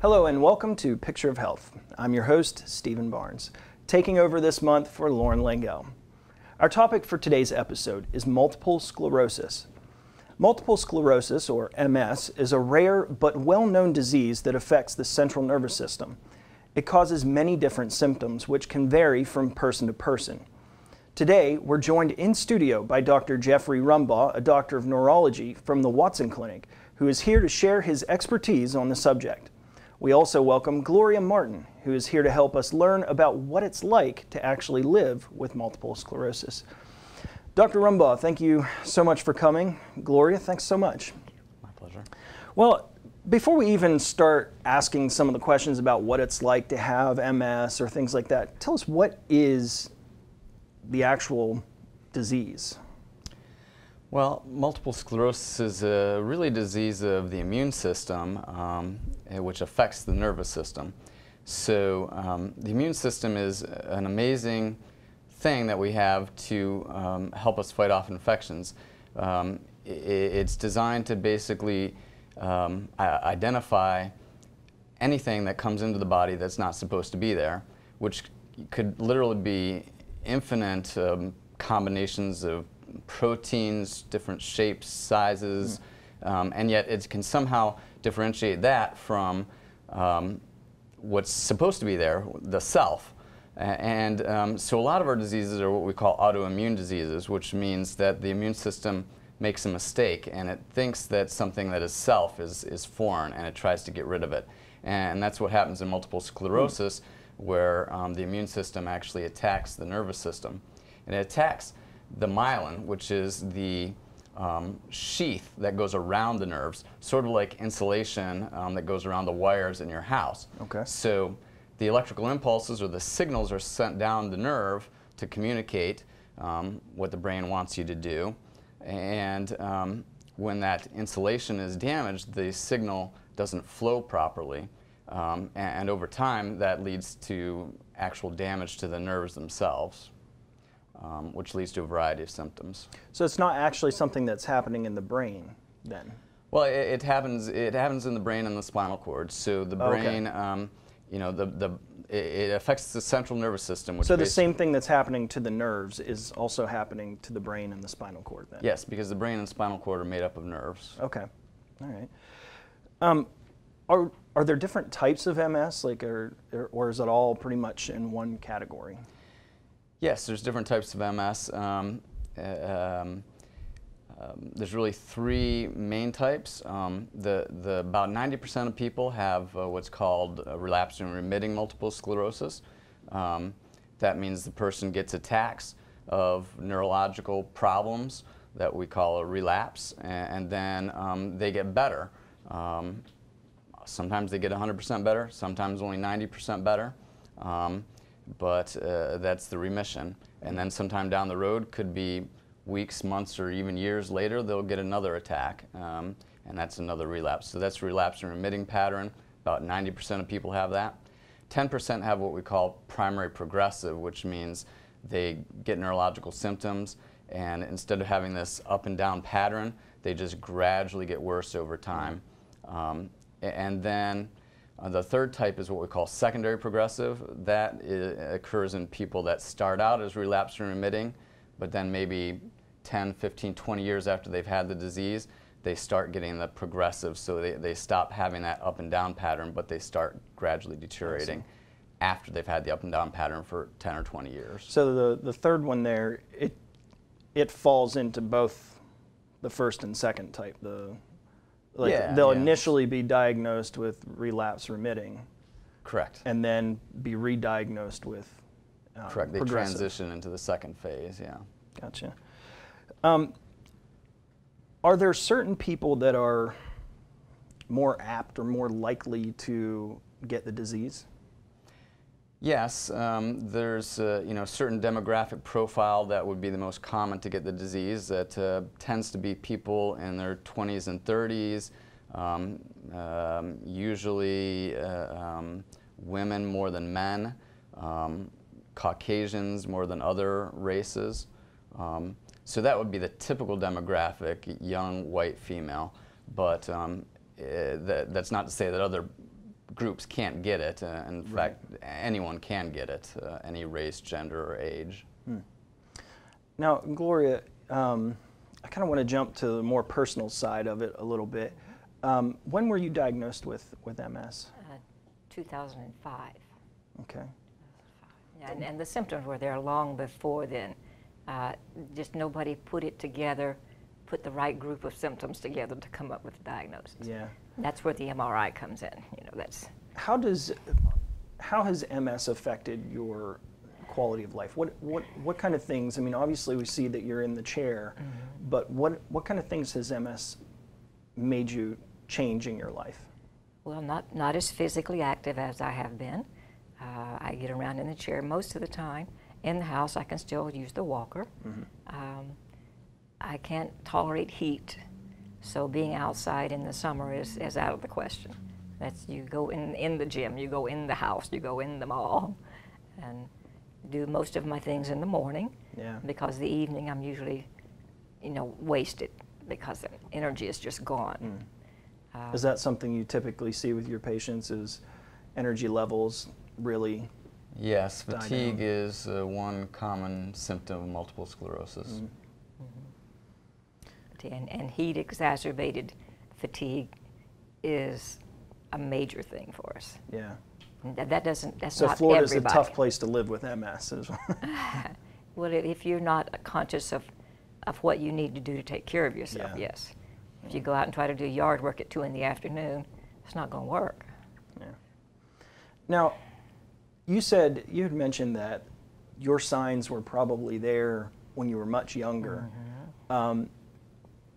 Hello and welcome to Picture of Health. I'm your host, Stephen Barnes, taking over this month for Lauren Langell. Our topic for today's episode is multiple sclerosis. Multiple sclerosis, or MS, is a rare but well-known disease that affects the central nervous system. It causes many different symptoms, which can vary from person to person. Today, we're joined in studio by Dr. Jeffrey Rumbaugh, a doctor of neurology from the Watson Clinic, who is here to share his expertise on the subject. We also welcome Gloria Martin, who is here to help us learn about what it's like to actually live with multiple sclerosis. Dr. Rumbaugh, thank you so much for coming. Gloria, thanks so much. My pleasure. Well, before we even start asking some of the questions about what it's like to have MS or things like that, tell us, what is the actual disease? Well, multiple sclerosis is a really disease of the immune system, which affects the nervous system. So the immune system is an amazing thing that we have to help us fight off infections. It's designed to basically identify anything that comes into the body that's not supposed to be there, which could literally be infinite combinations of proteins, different shapes, sizes, and yet it can somehow differentiate that from what's supposed to be there, the self. And so a lot of our diseases are what we call autoimmune diseases, which means that the immune system makes a mistake and it thinks that something that is self is foreign and it tries to get rid of it. And that's what happens in multiple sclerosis, where the immune system actually attacks the nervous system. And it attacks the myelin, which is the sheath that goes around the nerves, sort of like insulation that goes around the wires in your house. Okay. So the electrical impulses or the signals are sent down the nerve to communicate what the brain wants you to do. And when that insulation is damaged, the signal doesn't flow properly. And over time, that leads to actual damage to the nerves themselves, which leads to a variety of symptoms. So it's not actually something that's happening in the brain, then? Well, it happens in the brain and the spinal cord. So the brain, you know, it affects the central nervous system. Which so the same thing that's happening to the nerves is also happening to the brain and the spinal cord, then? Yes, because the brain and spinal cord are made up of nerves. Okay, all right. Are there different types of MS, like, or is it all pretty much in one category? Yes, there's different types of MS. There's really three main types. About 90% of people have what's called relapsing and remitting multiple sclerosis. That means the person gets attacks of neurological problems that we call a relapse, and then they get better. Sometimes they get 100% better, sometimes only 90% better. But that's the remission. And then sometime down the road, could be weeks, months, or even years later, they'll get another attack, and that's another relapse. So that's relapse and remitting pattern. About 90% of people have that. 10% have what we call primary progressive, which means they get neurological symptoms, and instead of having this up and down pattern, they just gradually get worse over time. And then the third type is what we call secondary progressive. That occurs in people that start out as relapsed and remitting, but then maybe 10, 15, 20 years after they've had the disease, they start getting the progressive, so they stop having that up and down pattern, but they start gradually deteriorating after they've had the up and down pattern for 10 or 20 years. So the third one there, it falls into both the first and second type. They'll initially be diagnosed with relapse remitting. Correct. And then be re-diagnosed with correct. They progressive. Transition into the second phase, yeah. Gotcha. Are there certain people that are more apt or more likely to get the disease? Yes, there's certain demographic profile that would be the most common to get the disease. That tends to be people in their 20s and 30s, usually women more than men, Caucasians more than other races. So that would be the typical demographic, young white female. But that's not to say that other groups can't get it. In fact, anyone can get it, any race, gender, or age. Now, Gloria, I kind of want to jump to the more personal side of it a little bit. When were you diagnosed with MS? 2005. Okay. Yeah, and the symptoms were there long before then. Just nobody put it together, put the right group of symptoms together to come up with a diagnosis. Yeah. That's where the MRI comes in. You know, that's. How has MS affected your quality of life? What kind of things? I mean, obviously we see that you're in the chair, but what kind of things has MS made you change in your life? Well, not as physically active as I have been. I get around in the chair most of the time. In the house, I can still use the walker. I can't tolerate heat, so being outside in the summer is out of the question. That's, you go in the gym, you go in the house, you go in the mall, and do most of my things in the morning. Yeah. Because the evening I'm usually, you know, wasted because the energy is just gone. Is that something you typically see with your patients, is energy levels really? Yes, fatigue is one common symptom of multiple sclerosis. And heat exacerbated fatigue is a major thing for us. Yeah. That's So not Florida's everybody. a tough place to live with MS as well. Well, if you're not conscious of what you need to do to take care of yourself, Yeah. yes. If you go out and try to do yard work at 2 in the afternoon, it's not going to work. Yeah. Now, you had mentioned that your signs were probably there when you were much younger.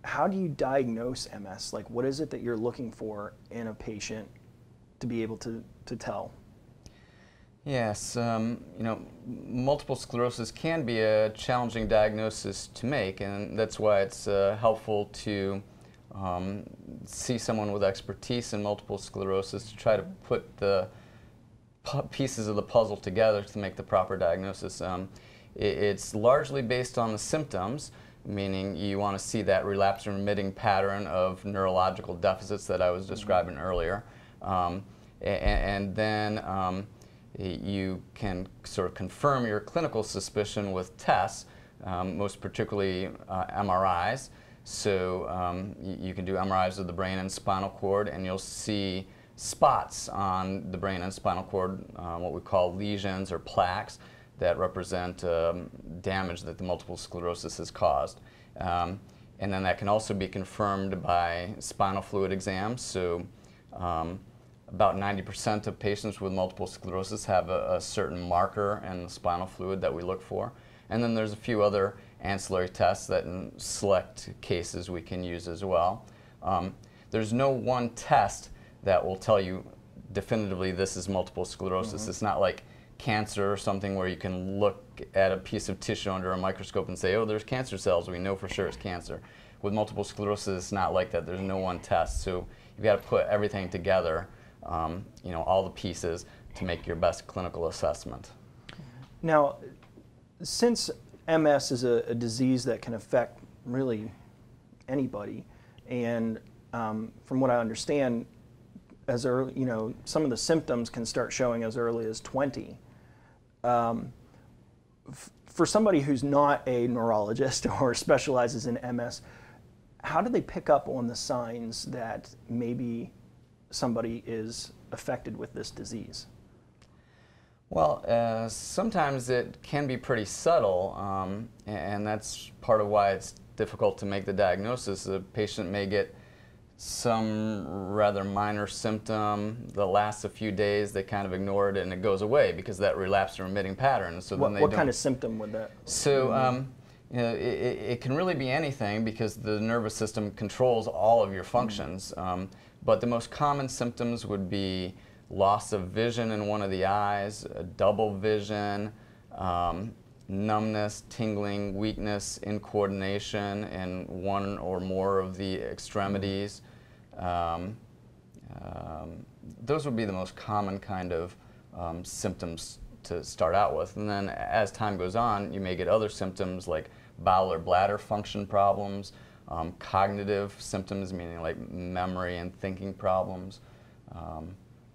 How do you diagnose MS? Like, what is it that you're looking for in a patient to be able to tell? Yes, you know, multiple sclerosis can be a challenging diagnosis to make, and that's why it's helpful to see someone with expertise in multiple sclerosis to try to put the pieces of the puzzle together to make the proper diagnosis. It's largely based on the symptoms, meaning you want to see that relapse and remitting pattern of neurological deficits that I was describing earlier. And then you can sort of confirm your clinical suspicion with tests, most particularly MRIs. So you can do MRIs of the brain and spinal cord, and you'll see spots on the brain and spinal cord, what we call lesions or plaques, that represent damage that the multiple sclerosis has caused. And then that can also be confirmed by spinal fluid exams. So about 90% of patients with multiple sclerosis have a certain marker in the spinal fluid that we look for. And then there's a few other ancillary tests that in select cases we can use as well. There's no one test that will tell you definitively this is multiple sclerosis. It's not like cancer or something where you can look at a piece of tissue under a microscope and say, oh, there's cancer cells, we know for sure it's cancer. With multiple sclerosis, it's not like that. There's no one test. So you've got to put everything together, you know, all the pieces to make your best clinical assessment. Now, since MS is a disease that can affect really anybody, and from what I understand, as early, you know, some of the symptoms can start showing as early as 20. For somebody who's not a neurologist or specializes in MS, how do they pick up on the signs that maybe somebody is affected with this disease? Well, sometimes it can be pretty subtle, and that's part of why it's difficult to make the diagnosis. The patient may get some rather minor symptom that lasts a few days, they kind of ignore it and it goes away because of that relapse and remitting pattern. So then what kind of symptom would that? So you know, it can really be anything because the nervous system controls all of your functions. But the most common symptoms would be loss of vision in one of the eyes, double vision, numbness, tingling, weakness, incoordination in one or more of the extremities. Those would be the most common kind of symptoms to start out with. And then as time goes on, you may get other symptoms like bowel or bladder function problems, cognitive symptoms, meaning like memory and thinking problems,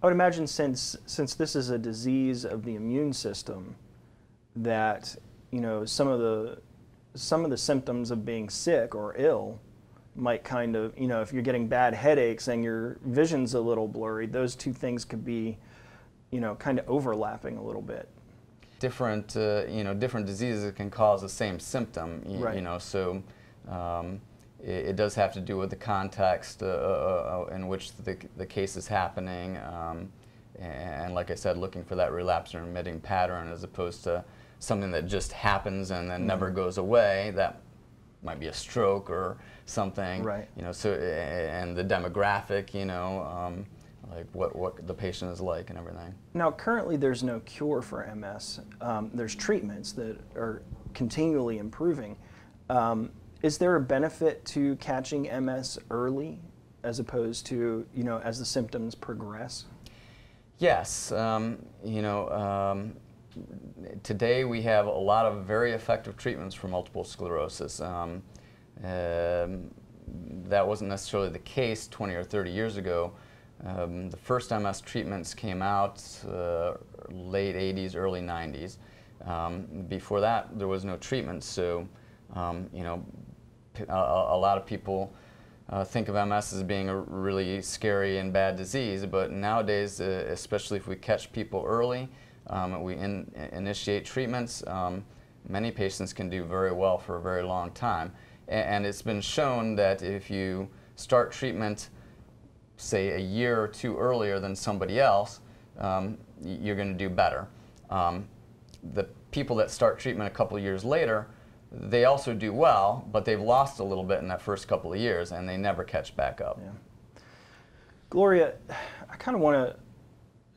I would imagine since this is a disease of the immune system, that some of the symptoms of being sick or ill might kind of, if you're getting bad headaches and your vision's a little blurry, those two things could be kind of overlapping a little bit. Different different diseases can cause the same symptom, Right. So it does have to do with the context in which the case is happening, and like I said, looking for that relapse and remitting pattern as opposed to something that just happens and then never goes away. That might be a stroke or something. Right. So and the demographic, like what the patient is like and everything. Now, currently there's no cure for MS. There's treatments that are continually improving. Is there a benefit to catching MS early as opposed to, as the symptoms progress? Yes. Today we have a lot of very effective treatments for multiple sclerosis. That wasn't necessarily the case 20 or 30 years ago. The first MS treatments came out late 80s, early 90s. Before that, there was no treatment, so a lot of people think of MS as being a really scary and bad disease, but nowadays, especially if we catch people early, we initiate treatments, many patients can do very well for a very long time. And it's been shown that if you start treatment, say, a year or two earlier than somebody else, you're going to do better. The people that start treatment a couple of years later, they also do well, but they've lost a little bit in that first couple of years, and they never catch back up. Yeah. Gloria, I kind of want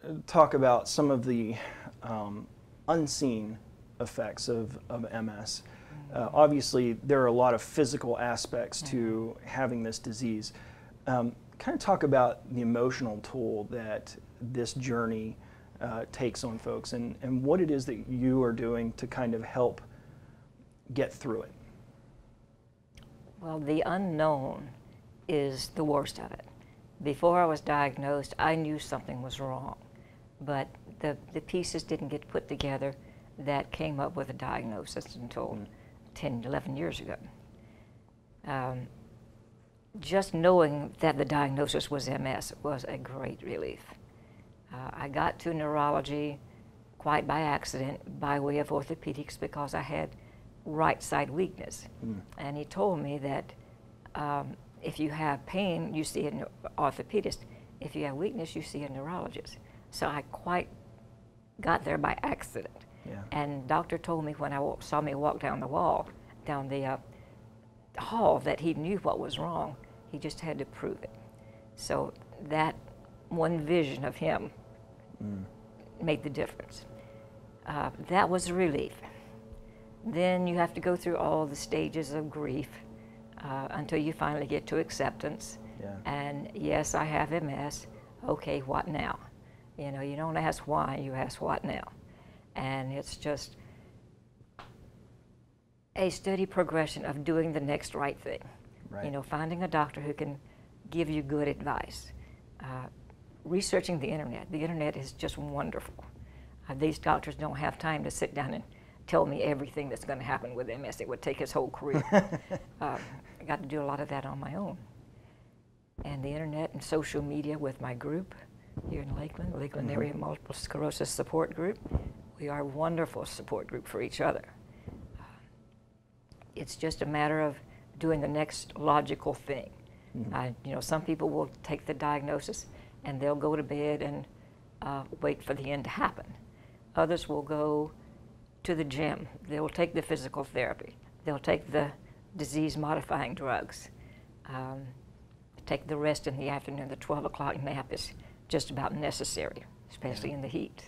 to talk about some of the unseen effects of MS. Obviously, there are a lot of physical aspects to having this disease. Kind of talk about the emotional toll that this journey takes on folks, and what it is that you are doing to kind of help get through it. Well, the unknown is the worst of it. Before I was diagnosed, I knew something was wrong, but the pieces didn't get put together that came up with a diagnosis until 10, 11 years ago. Just knowing that the diagnosis was MS was a great relief. I got to neurology quite by accident, by way of orthopedics, because I had right side weakness. And he told me that if you have pain, you see an orthopedist. If you have weakness, you see a neurologist. So I quite got there by accident. Yeah. And doctor told me when saw me walk down the hall, that he knew what was wrong. He just had to prove it. So that one vision of him made the difference. That was a relief. Then you have to go through all the stages of grief until you finally get to acceptance. Yeah. And yes, I have MS. Okay, what now? You don't ask why, you ask what now. And it's just a steady progression of doing the next right thing. Right. Finding a doctor who can give you good advice. Researching the internet. The internet is just wonderful. These doctors don't have time to sit down and tell me everything that's going to happen with MS. It would take his whole career. I got to do a lot of that on my own. And the internet and social media with my group here in Lakeland Area Multiple Sclerosis Support Group. We are a wonderful support group for each other. It's just a matter of doing the next logical thing. Some people will take the diagnosis and they'll go to bed and wait for the end to happen. Others will go to the gym. They will take the physical therapy. They'll take the disease-modifying drugs. Take the rest in the afternoon. The 12 o'clock nap is just about necessary, especially in the heat.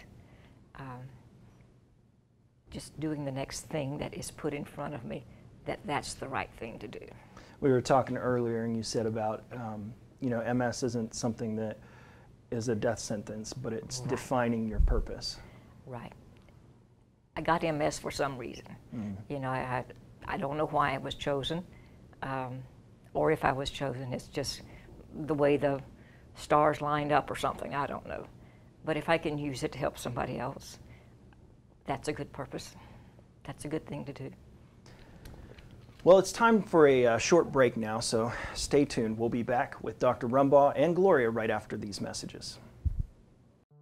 Just doing the next thing that is put in front of me, that's the right thing to do. We were talking earlier, and you said about MS isn't something that is a death sentence, but it's defining your purpose. Right. I got MS for some reason. I don't know why I was chosen, or if I was chosen. It's just the way the stars lined up or something. I don't know. But if I can use it to help somebody else, that's a good purpose. That's a good thing to do. Well, it's time for a short break now, so stay tuned. We'll be back with Dr. Rumbaugh and Gloria right after these messages.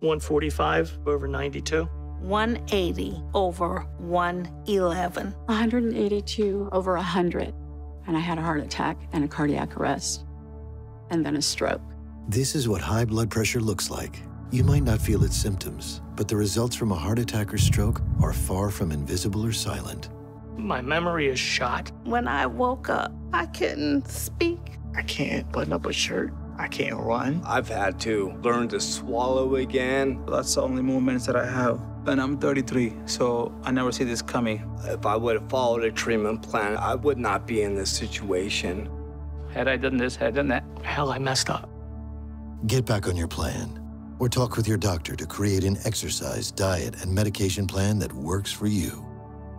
145 over 92. 180 over 111. 182 over 100. And I had a heart attack and a cardiac arrest, and then a stroke. This is what high blood pressure looks like. You might not feel its symptoms, but the results from a heart attack or stroke are far from invisible or silent. My memory is shot. When I woke up, I couldn't speak. I can't button up a shirt. I can't run. I've had to learn to swallow again. That's the only moments that I have. And I'm 33, so I never see this coming. If I would have followed a treatment plan, I would not be in this situation. Had I done this, had I done that, hell, I messed up. Get back on your plan, or talk with your doctor to create an exercise, diet, and medication plan that works for you.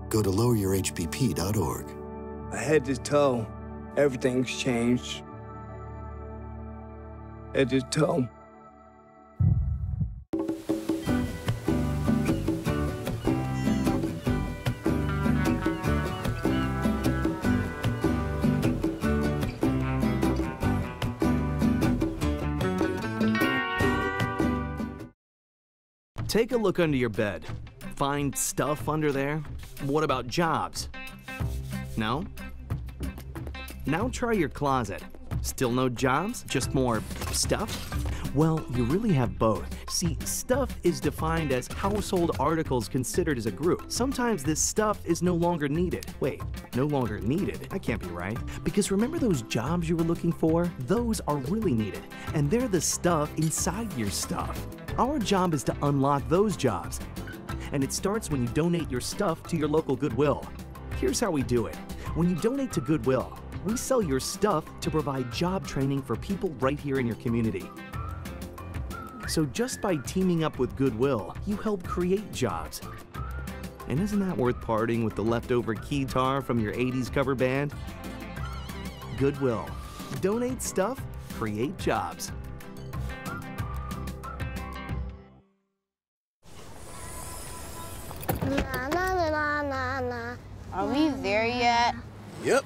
Go to loweryourhbp.org. Head to toe, everything's changed. Head to toe. Take a look under your bed. Find stuff under there? What about jobs? No? Now try your closet. Still no jobs? Just more stuff? Well, you really have both. See, stuff is defined as household articles considered as a group. Sometimes this stuff is no longer needed. Wait, no longer needed? That can't be right. Because remember those jobs you were looking for? Those are really needed. And they're the stuff inside your stuff. Our job is to unlock those jobs. And it starts when you donate your stuff to your local Goodwill. Here's how we do it. When you donate to Goodwill, we sell your stuff to provide job training for people right here in your community. So just by teaming up with Goodwill, you help create jobs. And isn't that worth parting with the leftover keytar from your 80s cover band? Goodwill. Donate stuff, create jobs. Are we there yet? Yep.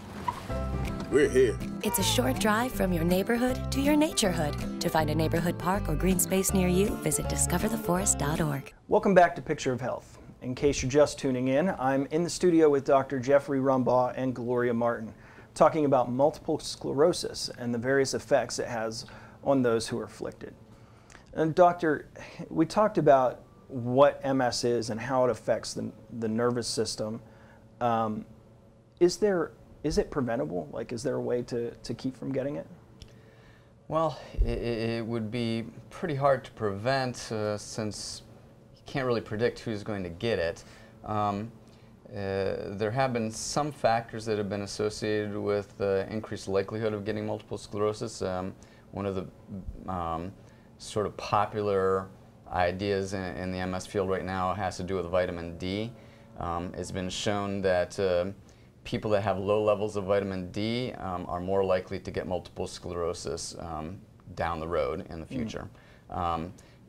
We're here. It's a short drive from your neighborhood to your naturehood. To find a neighborhood park or green space near you, visit discovertheforest.org. Welcome back to Picture of Health. In case you're just tuning in, I'm in the studio with Dr. Jeffrey Rumbaugh and Gloria Martin, talking about multiple sclerosis and the various effects it has on those who are afflicted. And doctor, we talked about what MS is and how it affects the nervous system. Is it preventable? Like, is there a way to keep from getting it? Well, it would be pretty hard to prevent since you can't really predict who's going to get it. There have been some factors that have been associated with the increased likelihood of getting multiple sclerosis. One of the sort of popular ideas in the MS field right now has to do with vitamin D. It's been shown that people that have low levels of vitamin D are more likely to get multiple sclerosis down the road in the future.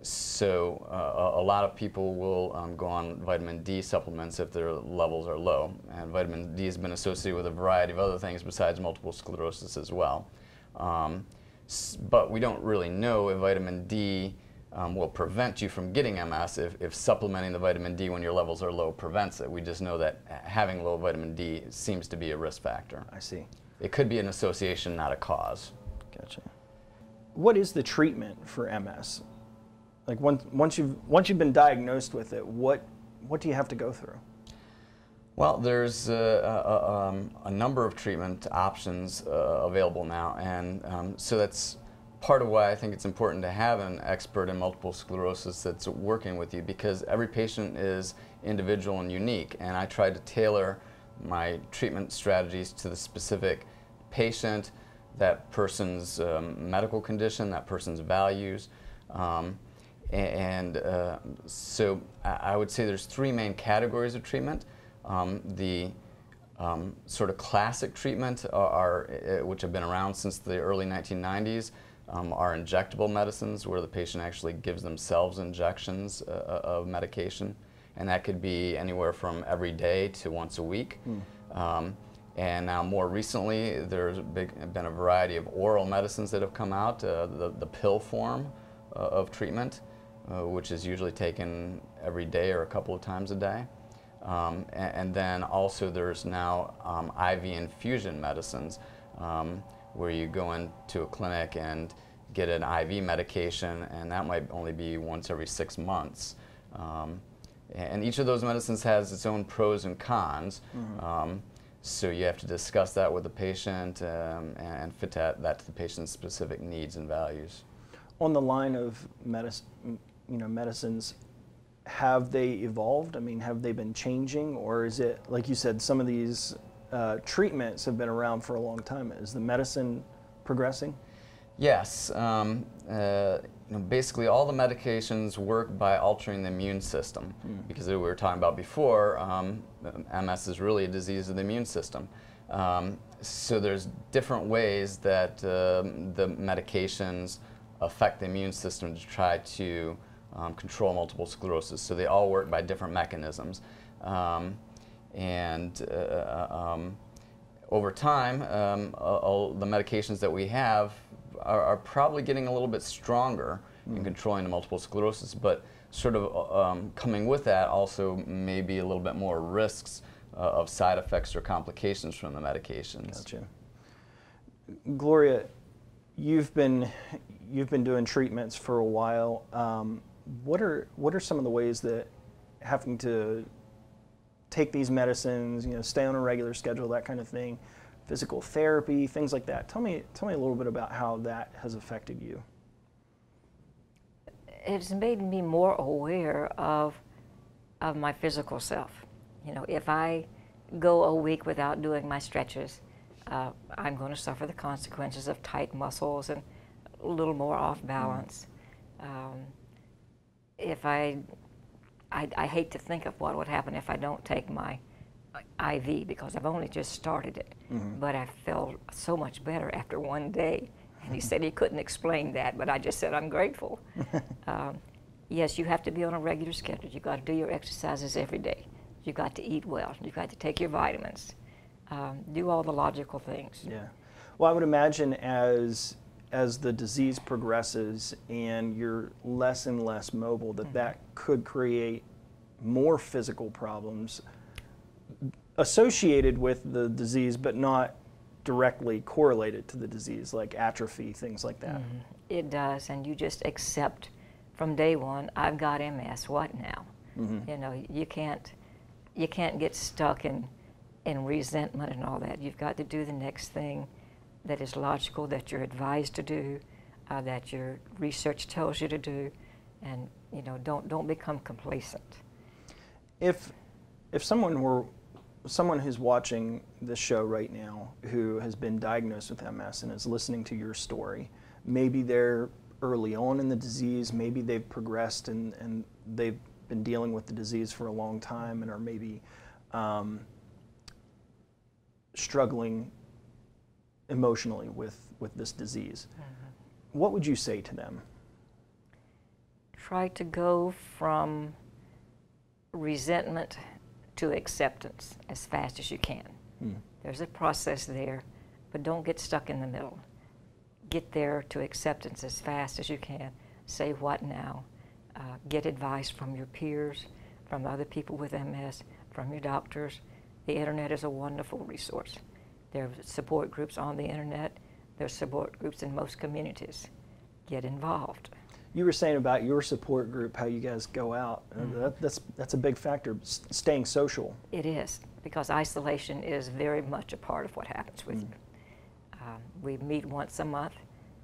So a lot of people will go on vitamin D supplements if their levels are low. And vitamin D has been associated with a variety of other things besides multiple sclerosis as well. But we don't really know if vitamin D will prevent you from getting MS if supplementing the vitamin D when your levels are low prevents it. We just know that having low vitamin D seems to be a risk factor. I see. It could be an association, not a cause. Gotcha. What is the treatment for MS? Like once you've been diagnosed with it, what do you have to go through? Well, there's a number of treatment options available now, and so that's part of why I think it's important to have an expert in multiple sclerosis that's working with you, because every patient is individual and unique, and I try to tailor my treatment strategies to the specific patient, that person's medical condition, that person's values. So I would say there's three main categories of treatment. The sort of classic treatment which have been around since the early 1990s, are injectable medicines, where the patient actually gives themselves injections of medication, and that could be anywhere from every day to once a week. And now more recently, there's been a variety of oral medicines that have come out, the pill form of treatment, which is usually taken every day or a couple of times a day. And then also there's now IV infusion medicines, where you go into a clinic and get an IV medication, and that might only be once every 6 months. And each of those medicines has its own pros and cons. So you have to discuss that with the patient and fit that to the patient's specific needs and values. On the line of medicines, have they evolved? I mean, have they been changing, or is it, like you said, some of these treatments have been around for a long time? Is the medicine progressing? Yes. Basically all the medications work by altering the immune system, because as we were talking about before, MS is really a disease of the immune system. So there's different ways that the medications affect the immune system to try to control multiple sclerosis. So they all work by different mechanisms. Over time, the medications that we have are probably getting a little bit stronger in controlling the multiple sclerosis, but sort of coming with that also maybe a little bit more risks of side effects or complications from the medications. Gotcha. Gloria, you've been doing treatments for a while. What are some of the ways that having to take these medicines, stay on a regular schedule, that kind of thing, physical therapy, things like that? Tell me a little bit about how that has affected you. It's made me more aware of my physical self. If I go a week without doing my stretches, I'm going to suffer the consequences of tight muscles and a little more off balance. If I hate to think of what would happen if I don't take my IV, because I've only just started it, but I felt so much better after one day. And he said he couldn't explain that, but I just said I'm grateful. Yes, you have to be on a regular schedule. You've got to do your exercises every day. You've got to eat well. You've got to take your vitamins. Do all the logical things. Yeah. Well, I would imagine as the disease progresses and you're less and less mobile, that could create more physical problems associated with the disease, but not directly correlated to the disease, like atrophy, things like that. It does, and you just accept from day one, I've got MS, what now? You can't get stuck in resentment and all that. You've got to do the next thing that is logical, that you're advised to do, that your research tells you to do, and don't become complacent. If someone who's watching this show right now who has been diagnosed with MS and is listening to your story, maybe they're early on in the disease, maybe they've progressed and they've been dealing with the disease for a long time and are maybe struggling emotionally with this disease. What would you say to them? Try to go from resentment to acceptance as fast as you can. There's a process there, but don't get stuck in the middle. Get there to acceptance as fast as you can. Say what now. Get advice from your peers, from other people with MS, from your doctors. The internet is a wonderful resource. There are support groups on the internet. There's support groups in most communities. Get involved. You were saying about your support group, how you guys go out. That's a big factor, staying social. It is, because isolation is very much a part of what happens with you. We meet once a month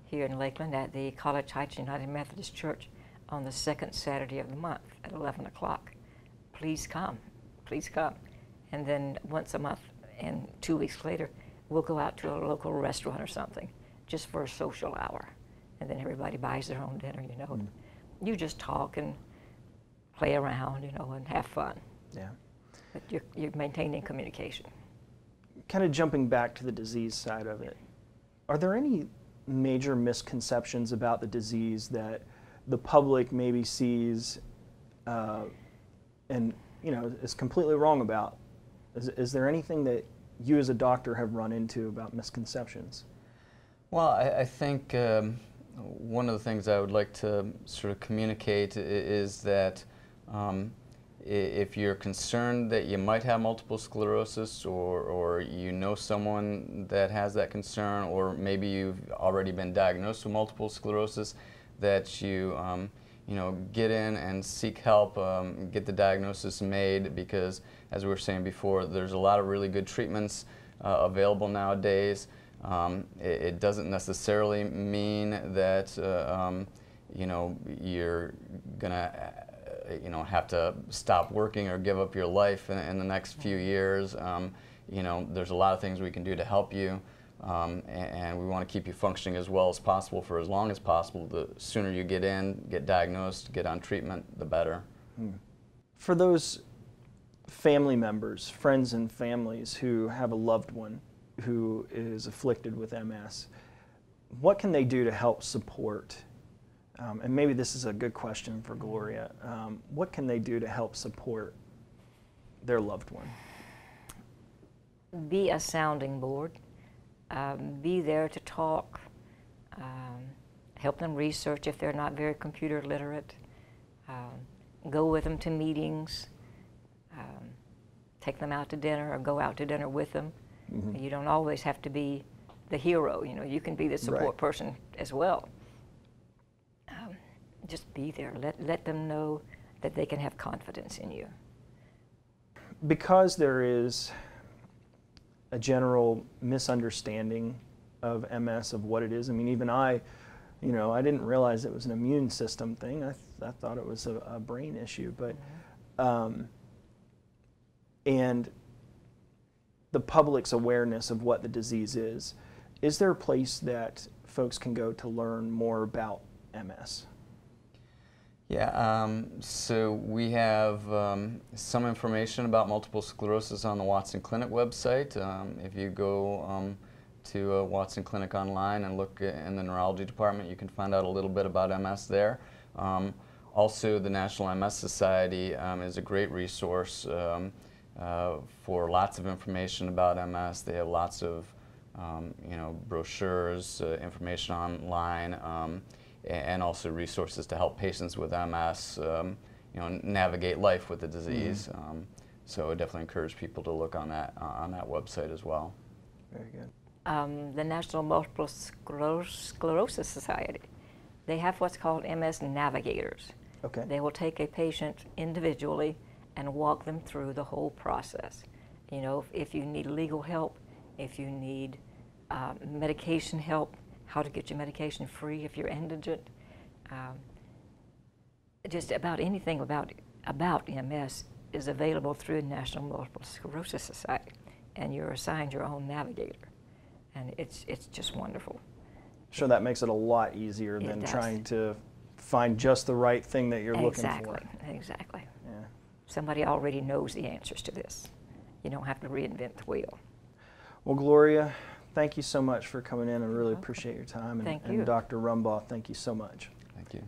here in Lakeland at the College Heights United Methodist Church on the second Saturday of the month at 11 o'clock. Please come, please come. And then once a month and 2 weeks later, we'll go out to a local restaurant or something just for a social hour. And then everybody buys their own dinner, and you just talk and play around, and have fun. Yeah. But you're maintaining communication. Kind of jumping back to the disease side of it, are there any major misconceptions about the disease that the public maybe sees and is completely wrong about? Is there anything that you as a doctor have run into about misconceptions? Well, I think one of the things I would like to sort of communicate is that if you're concerned that you might have multiple sclerosis, or you know someone that has that concern, or maybe you've already been diagnosed with multiple sclerosis, that you get in and seek help, get the diagnosis made, because as we were saying before, there's a lot of really good treatments available nowadays. It doesn't necessarily mean that you're gonna have to stop working or give up your life in the next few years. There's a lot of things we can do to help you, and we want to keep you functioning as well as possible for as long as possible. The sooner you get in, get diagnosed, get on treatment, the better. For those family members, friends and families who have a loved one who is afflicted with MS, what can they do to help support? And maybe this is a good question for Gloria. What can they do to help support their loved one? Be a sounding board. Be there to talk. Help them research if they're not very computer literate. Go with them to meetings. Take them out to dinner or go out to dinner with them. You don't always have to be the hero. You can be the support person as well. Just be there. Let them know that they can have confidence in you. Because there is a general misunderstanding of MS, of what it is. I mean, even I didn't realize it was an immune system thing. I thought it was a brain issue. But and the public's awareness of what the disease is there a place that folks can go to learn more about MS? Yeah, so we have some information about multiple sclerosis on the Watson Clinic website. If you go to Watson Clinic online and look in the neurology department, you can find out a little bit about MS there. Also, the National MS Society is a great resource for lots of information about MS. They have lots of brochures, information online, and also resources to help patients with MS navigate life with the disease. So I definitely encourage people to look on that website as well. Very good. The National Multiple Sclerosis Society, they have what's called MS navigators. Okay. They will take a patient individually and walk them through the whole process. If you need legal help, if you need medication help, how to get your medication free if you're indigent. Just about anything about MS is available through the National Multiple Sclerosis Society, and you're assigned your own navigator, and it's just wonderful. Sure, that makes it a lot easier than trying to find just the right thing that you're looking for. Exactly. Yeah. Somebody already knows the answers to this. You don't have to reinvent the wheel. Well, Gloria, thank you so much for coming in. I really appreciate your time. Thank you. And Dr. Rumbaugh, thank you so much. Thank you.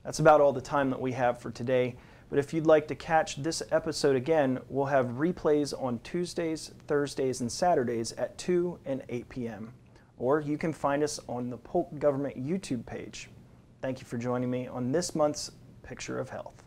That's about all the time that we have for today. But if you'd like to catch this episode again, we'll have replays on Tuesdays, Thursdays, and Saturdays at 2 and 8 p.m. Or you can find us on the Polk Government YouTube page. Thank you for joining me on this month's Picture of Health.